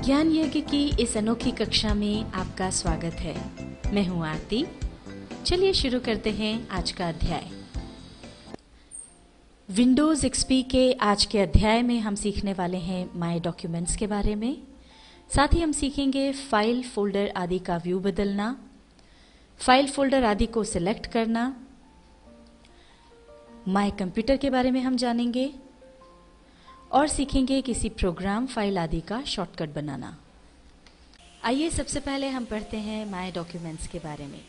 ज्ञान यज्ञ की इस अनोखी कक्षा में आपका स्वागत है। मैं हूं आरती। चलिए शुरू करते हैं आज का अध्याय। विंडोज एक्सपी के आज के अध्याय में हम सीखने वाले हैं माय डॉक्यूमेंट्स के बारे में। साथ ही हम सीखेंगे फाइल, फोल्डर आदि का व्यू बदलना, फाइल, फोल्डर आदि को सिलेक्ट करना, माय कंप्यूटर के बारे में हम जानेंगे और सीखेंगे किसी प्रोग्राम, फाइल आदि का शॉर्टकट बनाना। आइए सबसे पहले हम पढ़ते हैं माय डॉक्यूमेंट्स के बारे में।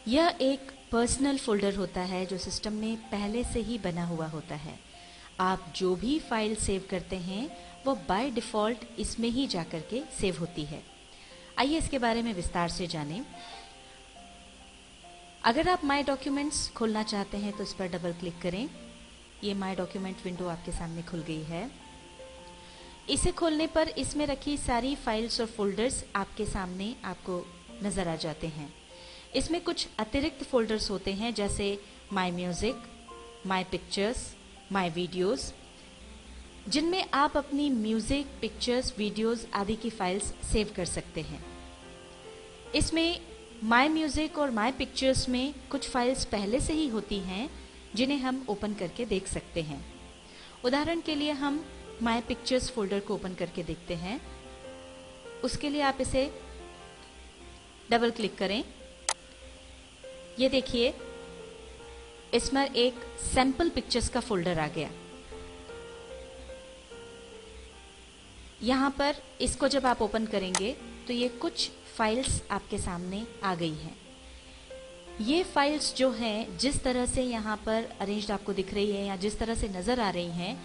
यह एक पर्सनल फोल्डर होता है जो सिस्टम में पहले से ही बना हुआ होता है। आप जो भी फाइल सेव करते हैं वो बाय डिफ़ॉल्ट इसमें ही जाकर के सेव होती है। आइए इसके बारे में विस्तार से जानें। अगर आप माय डॉक्यूमेंट्स खोलना चाहते हैं तो इस पर डबल क्लिक करें। ये माय डॉक्यूमेंट विंडो आपके सामने खुल गई है। इसे खोलने पर इसमें रखी सारी फाइल्स और फोल्डर्स आपके सामने आपको नजर आ जाते हैं। इसमें कुछ अतिरिक्त फोल्डर्स होते हैं जैसे my music, my pictures, my videos, जिनमें आप अपनी म्यूजिक, पिक्चर्स, वीडियोस आदि की फाइल्स सेव कर सकते हैं। इसमें माय म्यूजिक और माय पिक्चर्स में कुछ फाइल्स पहले से ही होती हैं जिन्हें हम ओपन करके देख सकते हैं। उदाहरण के लिए हम माय पिक्चर्स फोल्डर को ओपन करके देखते हैं। उसके लिए आप इसे डबल क्लिक करें। ये देखिए, इसमें एक सैंपल पिक्चर्स का फोल्डर आ गया। यहां पर इसको जब आप ओपन करेंगे तो ये कुछ फाइल्स आपके सामने आ गई हैं। ये फाइल्स जो हैं, जिस तरह से यहाँ पर अरेंज्ड आपको दिख रही है या जिस तरह से नज़र आ रही हैं,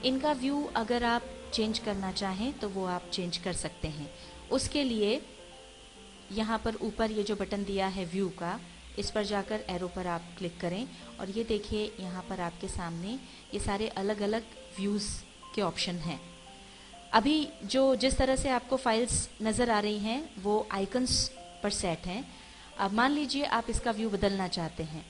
इनका व्यू अगर आप चेंज करना चाहें तो वो आप चेंज कर सकते हैं। उसके लिए यहाँ पर ऊपर ये जो बटन दिया है व्यू का, इस पर जाकर एरो पर आप क्लिक करें और ये देखिए यहाँ पर आपके सामने ये सारे अलग अलग व्यूज़ के ऑप्शन हैं। अभी जिस तरह से आपको फाइल्स नज़र आ रही हैं वो आइकन्स पर सेट हैं। अब मान लीजिए आप इसका व्यू बदलना चाहते हैं।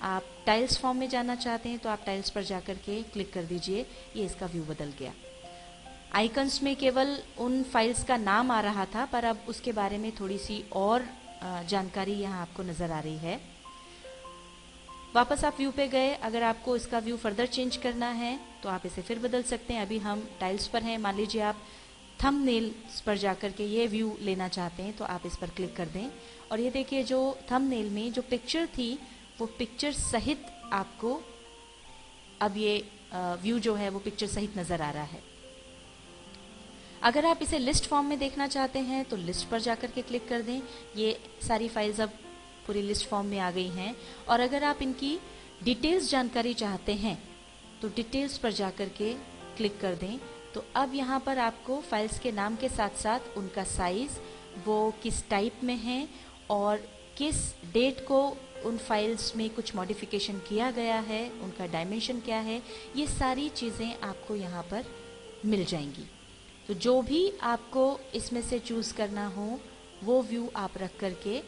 आप टाइल्स फॉर्म में जाना चाहते हैं तो आप टाइल्स पर जाकर के क्लिक कर दीजिए। ये इसका व्यू बदल गया। आइकन्स में केवल उन फाइल्स का नाम आ रहा था, पर अब उसके बारे में थोड़ी सी और जानकारी यहाँ आपको नजर आ रही है। वापस आप व्यू पे गए। अगर आपको इसका व्यू फर्दर चेंज करना है तो आप इसे फिर बदल सकते हैं। अभी हम टाइल्स पर हैं। मान लीजिए आप थंबनेल्स पर जाकर के ये व्यू लेना चाहते हैं तो आप इस पर क्लिक कर दें और ये देखिए, जो थंबनेल में जो पिक्चर थी वो पिक्चर सहित आपको अब ये व्यू जो है वो पिक्चर सहित नजर आ रहा है। अगर आप इसे लिस्ट फॉर्म में देखना चाहते हैं तो लिस्ट पर जाकर के क्लिक कर दें। ये सारी फाइल्स अब पूरी लिस्ट फॉर्म में आ गई हैं। और अगर आप इनकी डिटेल्स जानकारी चाहते हैं तो डिटेल्स पर जाकर के क्लिक कर दें। तो अब यहाँ पर आपको फाइल्स के नाम के साथ साथ उनका साइज, वो किस टाइप में है और किस डेट को उन फाइल्स में कुछ मॉडिफिकेशन किया गया है, उनका डायमेंशन क्या है, ये सारी चीज़ें आपको यहाँ पर मिल जाएंगी। तो जो भी आपको इसमें से चूज़ करना हो वो व्यू आप रख करके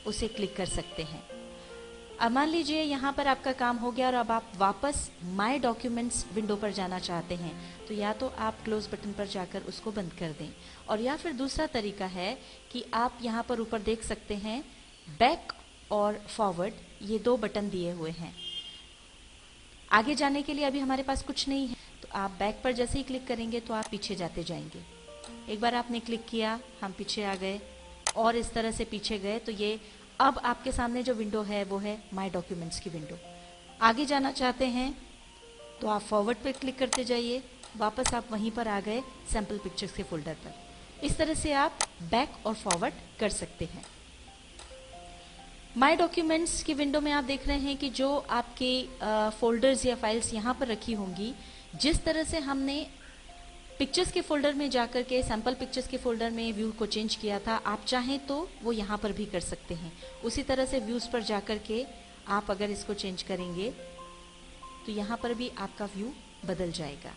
उसे क्लिक कर सकते हैं। अब मान लीजिए यहाँ पर आपका काम हो गया और अब आप वापस माय डॉक्यूमेंट्स विंडो पर जाना चाहते हैं तो या तो आप क्लोज बटन पर जाकर उसको बंद कर दें, और या फिर दूसरा तरीका है कि आप यहाँ पर ऊपर देख सकते हैं बैक और फॉरवर्ड, ये दो बटन दिए हुए हैं। आगे जाने के लिए अभी हमारे पास कुछ नहीं है तो आप बैक पर जैसे ही क्लिक करेंगे तो आप पीछे जाते जाएंगे। एक बार आपने क्लिक किया, हम पीछे आ गए और इस तरह से पीछे गए तो ये अब आपके सामने जो विंडो है वो है माय डॉक्यूमेंट्स की विंडो। आगे जाना चाहते हैं तो आप फॉरवर्ड पर क्लिक करते जाइए, वापस आप वहीं पर आ गए सैंपल पिक्चर्स के फोल्डर पर। इस तरह से आप बैक और फॉरवर्ड कर सकते हैं। माय डॉक्यूमेंट्स की विंडो में आप देख रहे हैं कि जो आपके फोल्डर्स या फाइल्स यहाँ पर रखी होंगी, जिस तरह से हमने पिक्चर्स के फोल्डर में जाकर के सैंपल पिक्चर्स के फोल्डर में व्यू को चेंज किया था, आप चाहें तो वो यहाँ पर भी कर सकते हैं। उसी तरह से व्यूज पर जाकर के आप अगर इसको चेंज करेंगे तो यहाँ पर भी आपका व्यू बदल जाएगा।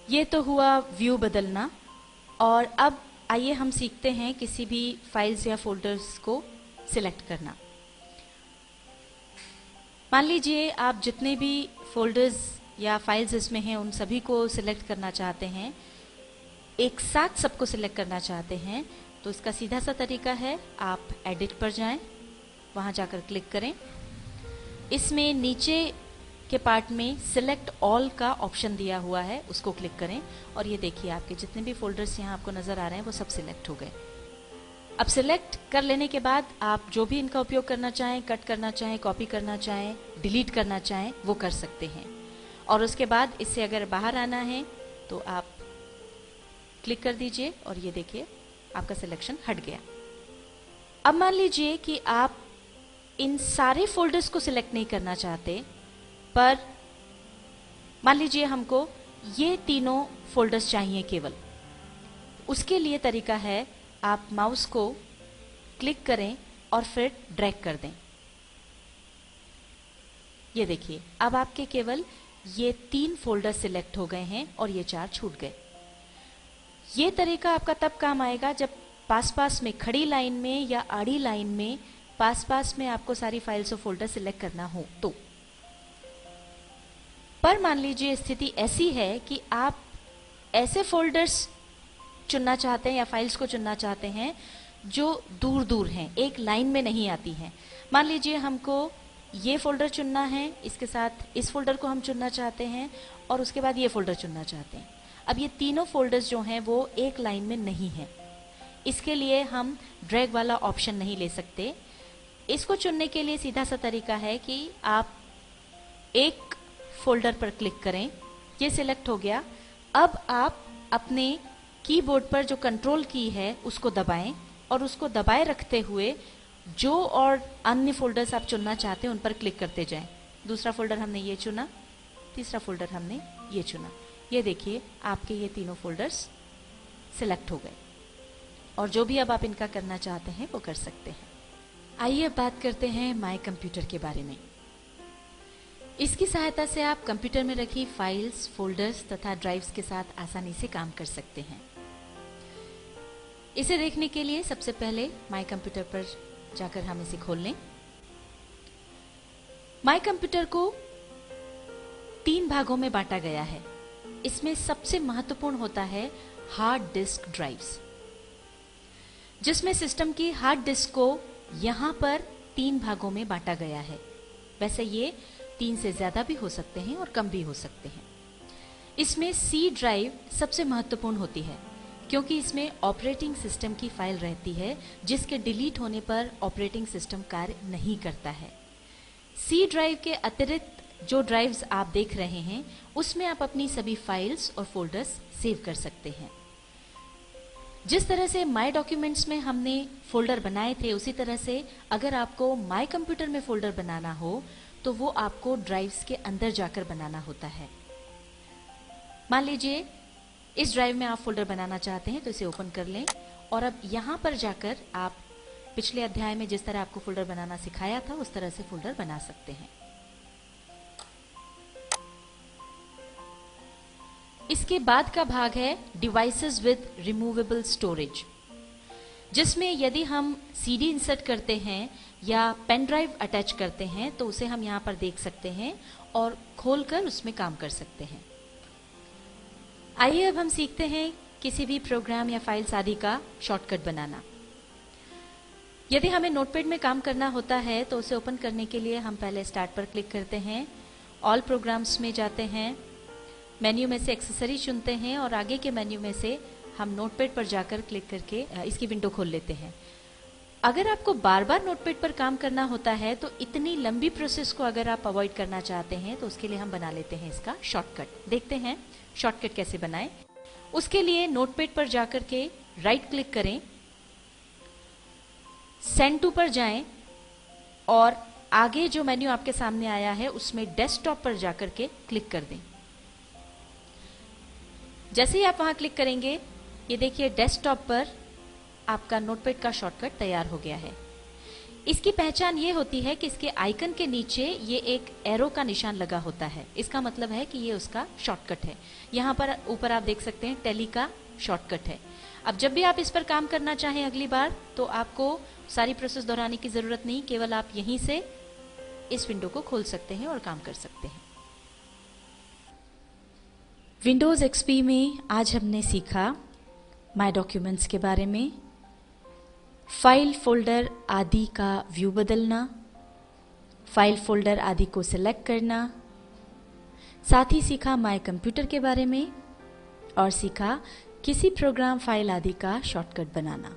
ये तो हुआ व्यू बदलना। और अब आइए हम सीखते हैं किसी भी फाइल्स या फोल्डर्स को सिलेक्ट करना। मान लीजिए आप जितने भी फोल्डर्स या फाइल्स इसमें हैं उन सभी को सिलेक्ट करना चाहते हैं एक साथ सबको सिलेक्ट करना चाहते हैं तो इसका सीधा सा तरीका है, आप एडिट पर जाएं, वहां जाकर क्लिक करें। इसमें नीचे के पार्ट में सिलेक्ट ऑल का ऑप्शन दिया हुआ है, उसको क्लिक करें और ये देखिए आपके जितने भी फोल्डर्स यहाँ आपको नजर आ रहे हैं वो सब सिलेक्ट हो गए। अब सिलेक्ट कर लेने के बाद आप जो भी इनका उपयोग करना चाहें, कट करना चाहें, कॉपी करना चाहें, डिलीट करना चाहें, वो कर सकते हैं। और उसके बाद इससे अगर बाहर आना है तो आप क्लिक कर दीजिए और ये देखिए आपका सिलेक्शन हट गया। अब मान लीजिए कि आप इन सारे फोल्डर्स को सिलेक्ट नहीं करना चाहते, पर मान लीजिए हमको ये तीनों फोल्डर्स चाहिए केवल। उसके लिए तरीका है, आप माउस को क्लिक करें और फिर ड्रैग कर दें। ये देखिए अब आपके केवल ये 3 फोल्डर सिलेक्ट हो गए हैं और ये 4 छूट गए। ये तरीका आपका तब काम आएगा जब पास पास में खड़ी लाइन में या आड़ी लाइन में पास पास में आपको सारी फाइल्स और फोल्डर सिलेक्ट करना हो तो। पर मान लीजिए स्थिति ऐसी है कि आप ऐसे फोल्डर्स चुनना चाहते हैं या फाइल्स को चुनना चाहते हैं जो दूर दूर हैं, एक लाइन में नहीं आती हैं। मान लीजिए हमको ये फोल्डर चुनना है, इसके साथ इस फोल्डर को हम चुनना चाहते हैं और उसके बाद ये फोल्डर चुनना चाहते हैं। अब ये तीनों फोल्डर्स जो हैं वो एक लाइन में नहीं हैं। इसके लिए हम ड्रैग वाला ऑप्शन नहीं ले सकते। इसको चुनने के लिए सीधा सा तरीका है कि आप एक फोल्डर पर क्लिक करें, ये सिलेक्ट हो गया। अब आप अपने कीबोर्ड पर जो कंट्रोल की है उसको दबाएं और उसको दबाए रखते हुए जो और अन्य फोल्डर्स आप चुनना चाहते हैं उन पर क्लिक करते जाएं। दूसरा फोल्डर हमने ये चुना, तीसरा फोल्डर हमने ये चुना। ये देखिए आपके ये तीनों फोल्डर्स सिलेक्ट हो गए और जो भी अब आप इनका करना चाहते हैं वो कर सकते हैं। आइए अब बात करते हैं माय कंप्यूटर के बारे में। इसकी सहायता से आप कंप्यूटर में रखी फाइल्स, फोल्डर्स तथा ड्राइव्स के साथ आसानी से काम कर सकते हैं। इसे देखने के लिए सबसे पहले माय कंप्यूटर पर जाकर हम इसे खोल लें। माय कंप्यूटर को 3 भागों में बांटा गया है। इसमें सबसे महत्वपूर्ण होता है हार्ड डिस्क ड्राइव्स, जिसमें सिस्टम की हार्ड डिस्क को यहां पर 3 भागों में बांटा गया है। वैसे ये 3 से ज्यादा भी हो सकते हैं और कम भी हो सकते हैं। इसमें सी ड्राइव सबसे महत्वपूर्ण होती है क्योंकि इसमें ऑपरेटिंग सिस्टम की फाइल रहती है जिसके डिलीट होने पर ऑपरेटिंग सिस्टम कार्य नहीं करता है। सी ड्राइव के अतिरिक्त जो ड्राइव्स आप देख रहे हैं उसमें आप अपनी सभी फाइल्स और फोल्डर्स सेव कर सकते हैं। जिस तरह से माय डॉक्यूमेंट्स में हमने फोल्डर बनाए थे उसी तरह से अगर आपको माय कंप्यूटर में फोल्डर बनाना हो तो वो आपको ड्राइव्स के अंदर जाकर बनाना होता है। मान लीजिए इस ड्राइव में आप फोल्डर बनाना चाहते हैं तो इसे ओपन कर लें और अब यहां पर जाकर आप पिछले अध्याय में जिस तरह आपको फोल्डर बनाना सिखाया था उस तरह से फोल्डर बना सकते हैं। इसके बाद का भाग है डिवाइसेस विद रिमूवेबल स्टोरेज, जिसमें यदि हम सीडी इंसर्ट करते हैं या पेन ड्राइव अटैच करते हैं तो उसे हम यहां पर देख सकते हैं और खोलकर उसमें काम कर सकते हैं। आइए अब हम सीखते हैं किसी भी प्रोग्राम या फाइल्स आदि का शॉर्टकट बनाना। यदि हमें नोटपैड में काम करना होता है तो उसे ओपन करने के लिए हम पहले स्टार्ट पर क्लिक करते हैं, ऑल प्रोग्राम्स में जाते हैं, मेन्यू में से एक्सेसरी चुनते हैं और आगे के मेन्यू में से हम नोटपैड पर जाकर क्लिक करके इसकी विंडो खोल लेते हैं। अगर आपको बार बार नोटपैड पर काम करना होता है तो इतनी लंबी प्रोसेस को अगर आप अवॉइड करना चाहते हैं तो उसके लिए हम बना लेते हैं इसका शॉर्टकट। देखते हैं शॉर्टकट कैसे बनाएं। उसके लिए नोटपैड पर जाकर के राइट क्लिक करें, सेंड टू पर जाएं और आगे जो मेन्यू आपके सामने आया है उसमें डेस्कटॉप पर जाकर के क्लिक कर दें। जैसे ही आप वहां क्लिक करेंगे ये देखिए डेस्कटॉप पर आपका नोटपैड का शॉर्टकट तैयार हो गया है। इसकी पहचान ये होती है कि इसके आइकन के नीचे ये एक एरो का निशान लगा होता है। इसका मतलब है कि ये उसका शॉर्टकट है। यहाँ पर ऊपर आप देख सकते हैं टैली का शॉर्टकट है। अब जब भी आप इस पर काम करना चाहें अगली बार तो आपको सारी प्रोसेस दोहराने की जरूरत नहीं, केवल आप यहीं से इस विंडो को खोल सकते हैं और काम कर सकते हैं। विंडोज एक्सपी में आज हमने सीखा माय डॉक्यूमेंट्स के बारे में, फाइल फोल्डर आदि का व्यू बदलना, फाइल फोल्डर आदि को सिलेक्ट करना। साथ ही सीखा माय कंप्यूटर के बारे में और सीखा किसी प्रोग्राम फाइल आदि का शॉर्टकट बनाना।